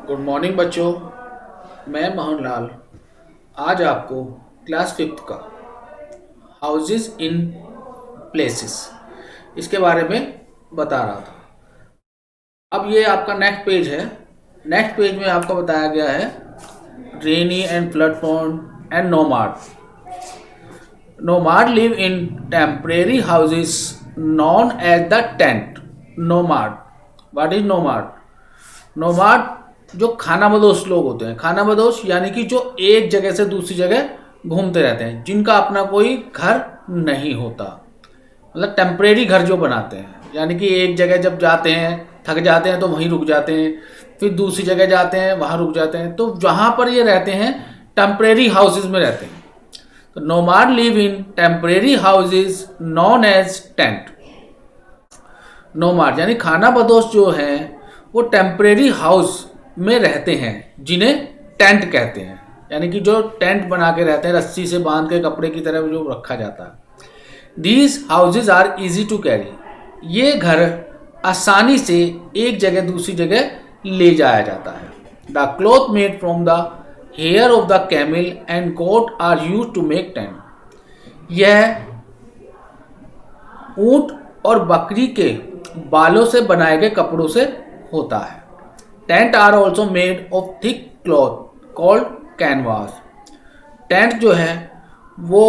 Good morning बच्चों। मैं मोहन लाल आज आपको क्लास फिफ्थ का हाउसेस इन प्लेसेस इसके बारे में बता रहा था। अब ये आपका नेक्स्ट पेज है। नेक्स्ट पेज में आपको बताया गया है rainy and flood prone and nomad. Nomad live in temporary houses known as the tent. Nomad, what is nomad? Nomad जो खाना बदोश लोग होते हैं। खाना बदोश यानी कि जो एक जगह से दूसरी जगह घूमते रहते हैं, जिनका अपना कोई घर नहीं होता, मतलब टेम्परेरी घर जो बनाते हैं। यानी कि एक जगह जब जाते हैं, थक जाते हैं तो वहीं रुक जाते हैं, फिर दूसरी जगह जाते हैं वहाँ रुक जाते हैं। तो जहाँ पर ये रहते हैं टेम्परेरी हाउसेज में रहते हैं। तो nomad live in temporary houses known as tent. Nomad यानी खाना बदोश जो हैं वो टेम्परेरी हाउस में रहते हैं, जिन्हें टेंट कहते हैं। यानी कि जो टेंट बना के रहते हैं, रस्सी से बांध के कपड़े की तरह जो रखा जाता है। These houses are easy to carry. ये घर आसानी से एक जगह दूसरी जगह ले जाया जाता है। The cloth made from the hair of the camel and goat are use to make tent. यह ऊंट और बकरी के बालों से बनाए गए कपड़ों से होता है। Tent are also made of thick cloth called canvas. Tent जो है वो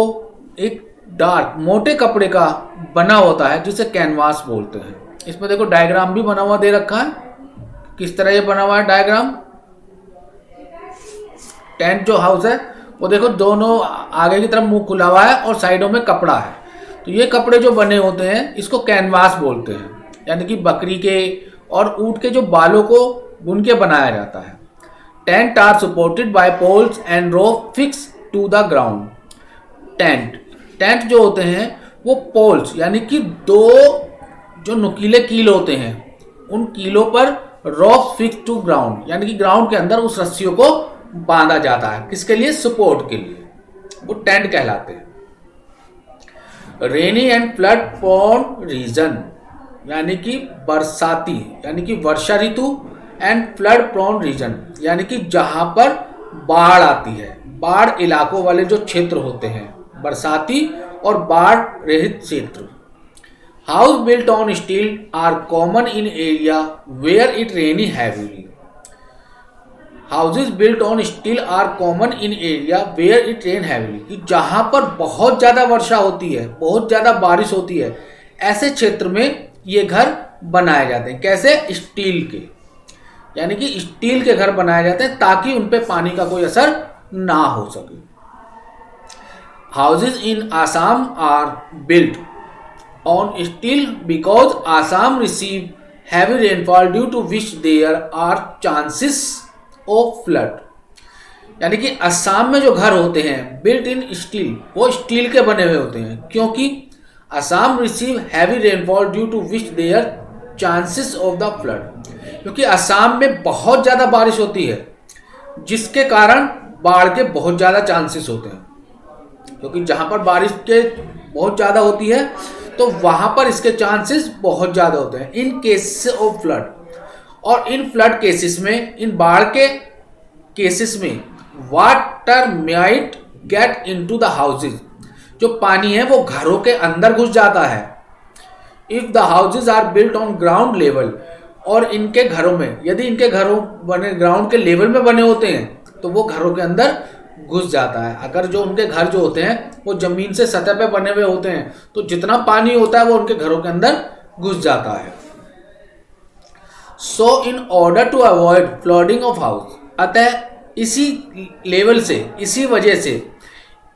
एक डार्क मोटे कपड़े का बना होता है, जिसे कैनवास बोलते हैं। इसमें देखो डायग्राम भी बना हुआ दे रखा है, किस तरह ये बना हुआ है डायग्राम। टेंट जो हाउस है वो देखो दोनों आगे की तरफ मुंह खुला हुआ है और साइडों में कपड़ा है। तो ये कपड़े जो बने होते हैं इसको कैनवास बोलते हैं। यानी कि बकरी के और ऊंट के जो बालों को बुन के बनाया जाता है। Tent are supported by poles and rope fix to the ground. Tent जो होते हैं वो पोल्स यानी कि दो जो नुकीले कील होते हैं, उन कीलों पर रोप फिक्स टू ग्राउंड, यानी कि ग्राउंड के अंदर उस रस्सियों को बांधा जाता है। किसके लिए? सपोर्ट के लिए। वो टेंट कहलाते हैं। रेनी एंड फ्लड प्रोन रीजन यानी कि बरसाती यानी कि वर्षा ऋतु, एंड फ्लड प्रोन रीजन यानी कि जहां पर बाढ़ आती है। बाढ़ इलाकों वाले जो क्षेत्र होते हैं, बरसाती और बाढ़ रहित क्षेत्र। House built on steel are common in area where it rainy heavily. Houses built on steel are common in area where it rain heavily, कि जहां पर बहुत ज़्यादा वर्षा होती है, बहुत ज़्यादा बारिश होती है, ऐसे क्षेत्र में ये घर बनाए जाते हैं। कैसे? स्टील के, यानी कि स्टील के घर बनाए जाते हैं ताकि उन पे पानी का कोई असर ना हो सके। Houses in Assam are built on steel because Assam receive heavy rainfall due to which there are chances of flood. यानी कि असम में जो घर होते हैं बिल्ट इन स्टील, वो स्टील के बने हुए होते हैं, क्योंकि Assam receive heavy rainfall due to which there chances of the flood. क्योंकि असम में बहुत ज़्यादा बारिश होती है, जिसके कारण बाढ़ के बहुत ज़्यादा चांसेस होते हैं। क्योंकि जहाँ पर बारिश के बहुत ज़्यादा होती है तो वहाँ पर इसके चांसेस बहुत ज़्यादा होते हैं इन केसेस ऑफ फ्लड। और इन फ्लड केसेस में, इन बाढ़ के केसेस में, water might get into the houses. जो पानी है वो घरों के अंदर घुस जाता है। If the houses are built on ground level, और इनके घरों में, यदि इनके घरों बने ग्राउंड के लेवल में बने होते हैं तो वो घरों के अंदर घुस जाता है। अगर जो उनके घर जो होते हैं वो जमीन से सतह पे बने हुए होते हैं तो जितना पानी होता है वो उनके घरों के अंदर घुस जाता है। So in order to avoid flooding of house, अतः इसी लेवल से, इसी वजह से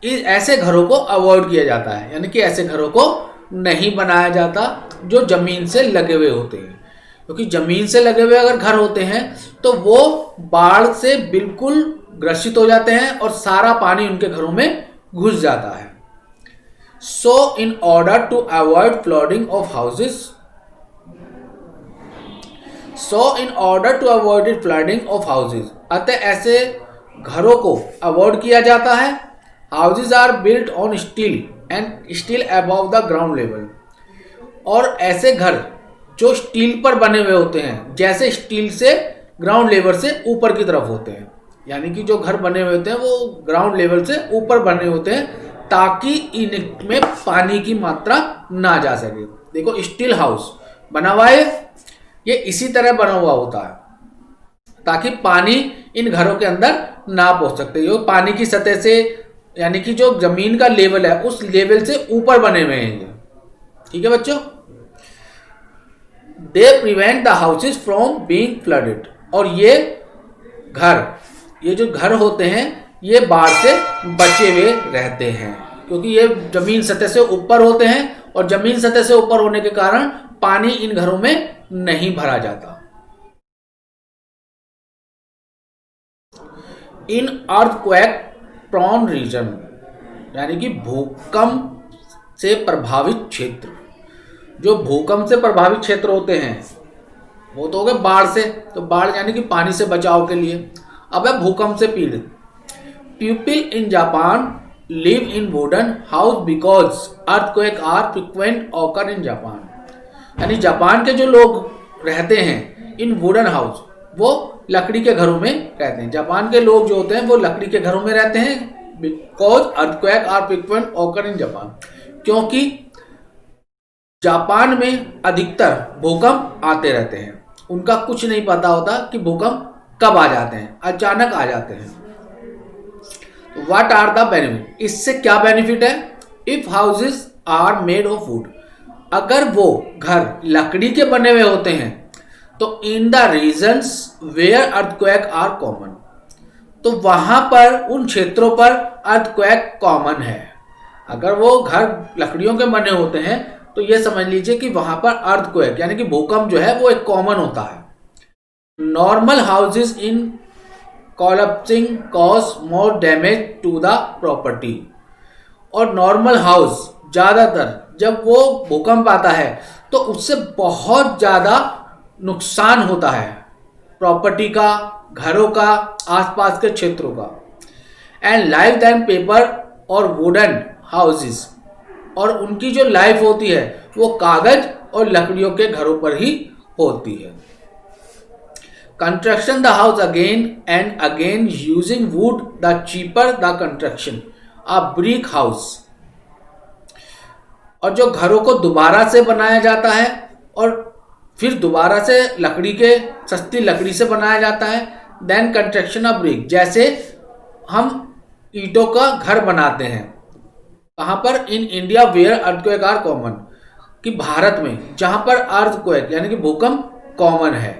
ऐसे घरों को अवॉइड किया जाता है। यानी कि ऐसे घरों को नहीं बनाया जाता जो जमीन से लगे हुए होते हैं। क्योंकि जमीन से लगे हुए अगर घर होते हैं तो वो बाढ़ से बिल्कुल ग्रसित हो जाते हैं और सारा पानी उनके घरों में घुस जाता है। So in order to avoid flooding of houses, अतः ऐसे घरों को अवॉइड किया जाता है। Houses are built on steel and steel above the ground level, और ऐसे घर जो स्टील पर बने हुए होते हैं, जैसे स्टील से ग्राउंड लेवल से ऊपर की तरफ होते हैं, यानी कि जो घर बने हुए होते हैं वो ग्राउंड लेवल से ऊपर बने होते हैं ताकि इनमें पानी की मात्रा ना जा सके। देखो स्टील हाउस बना हुआ है, ये इसी तरह बना हुआ होता है ताकि पानी इन घरों के अंदर ना पहुंच सकते। ये पानी की सतह से, यानी कि जो जमीन का लेवल है उस लेवल से ऊपर बने हुए हैं ये। ठीक है बच्चों, they prevent the houses from being flooded. और ये जो घर होते हैं ये बाढ़ से बचे हुए रहते हैं, क्योंकि ये जमीन सतह से ऊपर होते हैं और जमीन सतह से ऊपर होने के कारण पानी इन घरों में नहीं भरा जाता। इन अर्थक्वेक प्रोन रीजन, यानी कि भूकंप से प्रभावित क्षेत्र, जो भूकंप से प्रभावित क्षेत्र होते हैं वो तो हो गए बाढ़ से, तो बाढ़ यानी कि पानी से बचाव के लिए। अब है भूकंप से पीड़ित। People in Japan live in wooden house because earthquake are frequent occur in Japan. यानी जापान के जो लोग रहते हैं इन वुडन हाउस, वो लकड़ी के घरों में रहते हैं। जापान के लोग जो होते हैं वो लकड़ी के घरों में रहते हैं because earthquake are frequent occur in Japan, क्योंकि जापान में अधिकतर भूकंप आते रहते हैं। उनका कुछ नहीं पता होता कि भूकंप कब आ जाते हैं, अचानक आ जाते हैं। व्हाट आर द बेनिफिट, इससे क्या बेनिफिट है? If houses are made of wood, अगर वो घर लकड़ी के बने हुए होते हैं तो in the regions where earthquake are common, तो वहां पर उन क्षेत्रों पर अर्थक्वेक कॉमन है। अगर वो घर लकड़ियों के बने होते हैं तो ये समझ लीजिए कि वहां पर अर्थक्वेक यानी कि भूकंप जो है वो एक कॉमन होता है। Normal houses in collapsing cause more damage to the property, और नॉर्मल हाउस ज्यादातर जब वो भूकंप आता है तो उससे बहुत ज्यादा नुकसान होता है प्रॉपर्टी का, घरों का, आसपास के क्षेत्रों का। एंड लाइफ देन पेपर और वुडन हाउसेस, और उनकी जो लाइफ होती है वो कागज और लकड़ियों के घरों पर ही होती है। Construction the house again and again using would the cheaper the construction a brick house, और जो घरों को दोबारा से बनाया जाता है और फिर दोबारा से लकड़ी के, सस्ती लकड़ी से बनाया जाता है। देन कंस्ट्रक्शन ऑफ ब्रिक, जैसे हम ईंटों का घर बनाते हैं। कहाँ पर? In India where earthquake are common, कि भारत में जहाँ पर अर्थक्वेक यानी कि भूकंप कॉमन है।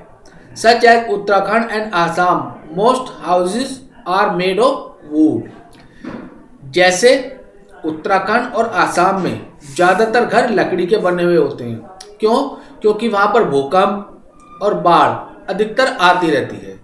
Such as Uttarakhand and Assam most houses are made of wood, जैसे उत्तराखंड और आसाम में ज़्यादातर घर लकड़ी के बने हुए होते हैं। क्यों? क्योंकि वहाँ पर भूकंप और बाढ़ अधिकतर आती रहती है।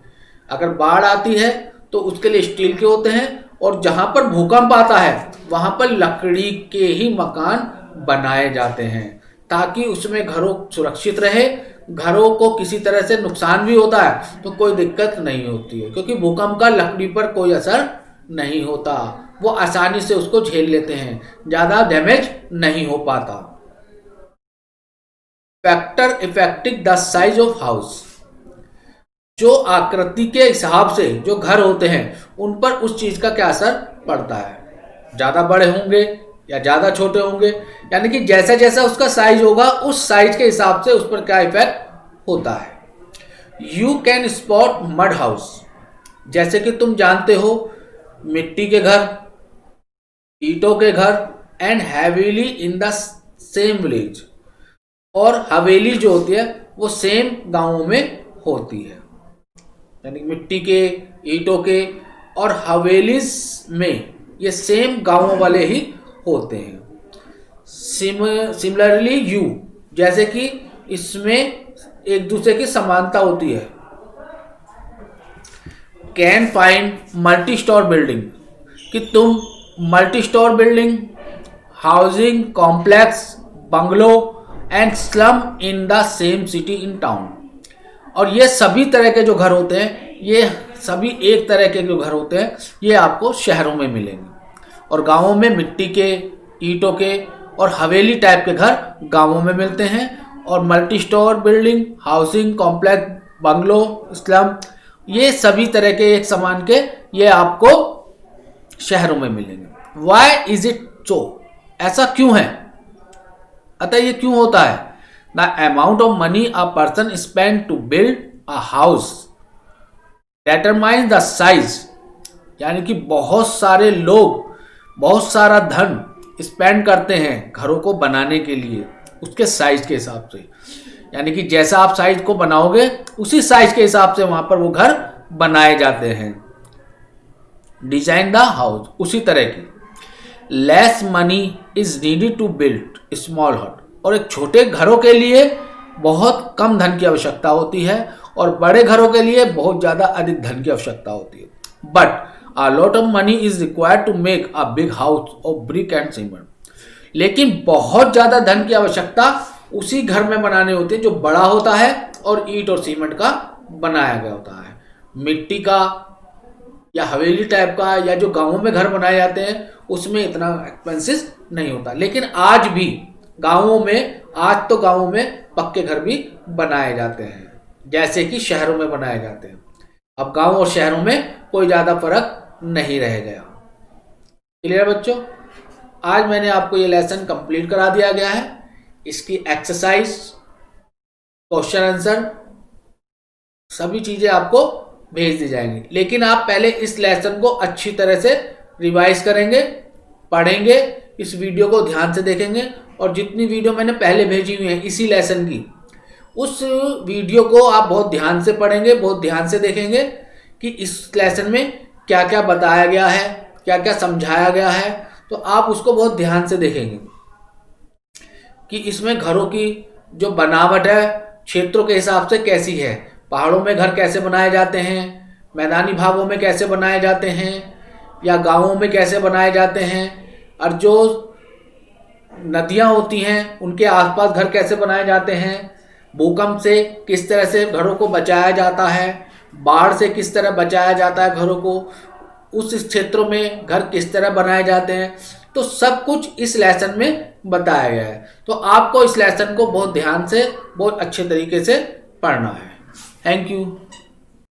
अगर बाढ़ आती है तो उसके लिए स्टील के होते हैं, और जहाँ पर भूकंप आता है वहाँ पर लकड़ी के ही मकान बनाए जाते हैं ताकि उसमें घरों सुरक्षित रहे। घरों को किसी तरह से नुकसान भी होता है तो कोई दिक्कत नहीं होती है, क्योंकि भूकंप का लकड़ी पर कोई असर नहीं होता, वो आसानी से उसको झेल लेते हैं, ज़्यादा डैमेज नहीं हो पाता। Factor affecting the size of house, जो आकृति के हिसाब से जो घर होते हैं उन पर उस चीज़ का क्या असर पड़ता है। ज़्यादा बड़े होंगे या ज़्यादा छोटे होंगे, यानी कि जैसा जैसा उसका साइज होगा उस साइज के हिसाब से उस पर क्या इफेक्ट होता है। You can spot mud house, जैसे कि तुम जानते हो मिट्टी के घर, ईंटों के घर, and Haveli in the same village, और हवेली जो होती है वो सेम गांवों में होती है। यानी मिट्टी के, ईंटों के और हवेलीज में ये सेम गांवों वाले ही होते हैं। सिमिलरली यू, जैसे कि इसमें एक दूसरे की समानता होती है। Can find multi store building, कि तुम multi store building, housing complex, bungalow and slum in the same city in town, और ये सभी तरह के जो घर होते हैं, ये सभी एक तरह के जो घर होते हैं ये आपको शहरों में मिलेंगे, और गांवों में मिट्टी के, ईंटों के और हवेली टाइप के घर गांवों में मिलते हैं, और multi store building, housing complex bungalow, slum, ये सभी तरह के एक समान के ये आपको शहरों में मिलेंगे। वाई इज इट सो, ऐसा क्यों है, अतः ये क्यों होता है? The amount of money a person spend to build a house determine the size, यानी कि बहुत सारे लोग बहुत सारा धन स्पेंड करते हैं घरों को बनाने के लिए उसके साइज के हिसाब से, यानी कि जैसा आप साइज को बनाओगे उसी साइज के हिसाब से वहां पर वो घर बनाए जाते हैं। डिजाइन द हाउस, उसी तरह की less money is needed to build small hut, और एक छोटे घरों के लिए बहुत कम धन की आवश्यकता होती है और बड़े घरों के लिए बहुत ज़्यादा अधिक धन की आवश्यकता होती है। But a lot of money is required to make a big house of brick and cement, लेकिन बहुत ज़्यादा धन की आवश्यकता उसी घर में बनाने होती है जो बड़ा होता है और ईंट और सीमेंट का बनाया गया होता है। मिट्टी का या हवेली टाइप का या जो गांवों में घर बनाए जाते हैं उसमें इतना एक्सपेंसिव नहीं होता, लेकिन आज भी गांवों में, आज तो गांवों में पक्के घर भी बनाए जाते हैं जैसे कि शहरों में बनाए जाते हैं। अब गांव और शहरों में कोई ज़्यादा फर्क नहीं रह गया। क्लियर बच्चों? आज मैंने आपको ये लेसन कंप्लीट करा दिया गया है। इसकी एक्सरसाइज, क्वेश्चन आंसर, सभी चीज़ें आपको भेज दी जाएंगी, लेकिन आप पहले इस लेसन को अच्छी तरह से रिवाइज करेंगे, पढ़ेंगे, इस वीडियो को ध्यान से देखेंगे और जितनी वीडियो मैंने पहले भेजी हुई है इसी लेसन की, उस वीडियो को आप बहुत ध्यान से पढ़ेंगे, बहुत ध्यान से देखेंगे कि इस लेसन में क्या क्या बताया गया है, क्या क्या समझाया गया है, तो आप उसको बहुत ध्यान से देखेंगे कि इसमें घरों की जो बनावट है क्षेत्रों के हिसाब से कैसी है, पहाड़ों में घर कैसे बनाए जाते हैं, मैदानी भागों में कैसे बनाए जाते हैं या गांवों में कैसे बनाए जाते हैं, और जो नदियां होती हैं उनके आसपास घर कैसे बनाए जाते हैं, भूकंप से किस तरह से घरों को बचाया जाता है, बाढ़ से किस तरह बचाया जाता है घरों को, उस क्षेत्रों में घर किस तरह बनाए जाते हैं, तो सब कुछ इस लेसन में बताया गया है। तो आपको इस लेसन को बहुत ध्यान से, बहुत अच्छे तरीके से पढ़ना है। Thank you.